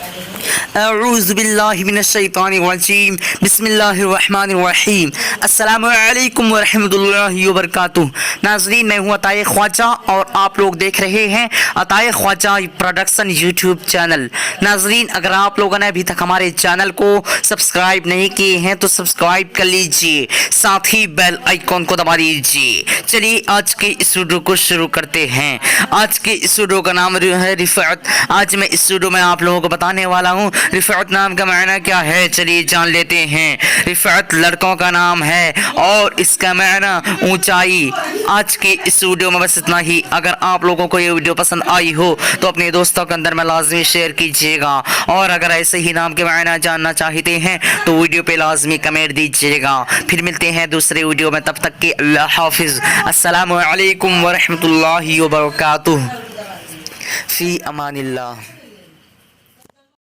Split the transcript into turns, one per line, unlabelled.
اعوذ باللہ من الشیطان الرجیم بسم اللہ الرحمن الرحیم السلام علیکم ورحمۃ اللہ وبرکاتہ۔ ناظرین، میں ہوں عطائے خواجہ اور آپ لوگ دیکھ رہے ہیں عطائے خواجہ پروڈکشن یوٹیوب چینل۔ ناظرین، اگر آپ لوگوں نے ابھی تک ہمارے چینل کو سبسکرائب نہیں کیے ہیں تو سبسکرائب کر لیجئے، ساتھ ہی بیل آئیکن کو دبا دیجئے۔ چلیے آج کے اس ویڈیو کو شروع کرتے ہیں۔ آج کے اس ویڈیو کا نام ہے رفعت۔ آج میں اس ویڈیو میں آپ لوگوں کو بتانے والا ہوں رفعت نام کا معنی کیا ہے۔ چلیے جان لیتے ہیں۔ رفعت لڑکوں کا نام ہے اور اس کا معنی اونچائی۔ آج کے اس ویڈیو میں بس اتنا ہی۔ اگر آپ لوگوں کو یہ ویڈیو پسند آئی ہو تو اپنے دوستوں کے اندر میں لازمی شیئر کیجیے گا، اور اگر ایسے ہی نام کے معنی جاننا چاہتے ہیں تو ویڈیو پہ لازمی کمنٹ دیجیے گا۔ پھر ملتے ہیں دوسرے ویڈیو میں، تب تک کہ اللہ حافظ۔ السلام علیکم ورحمۃ اللہ وبرکاتہ۔ فی امان اللہ۔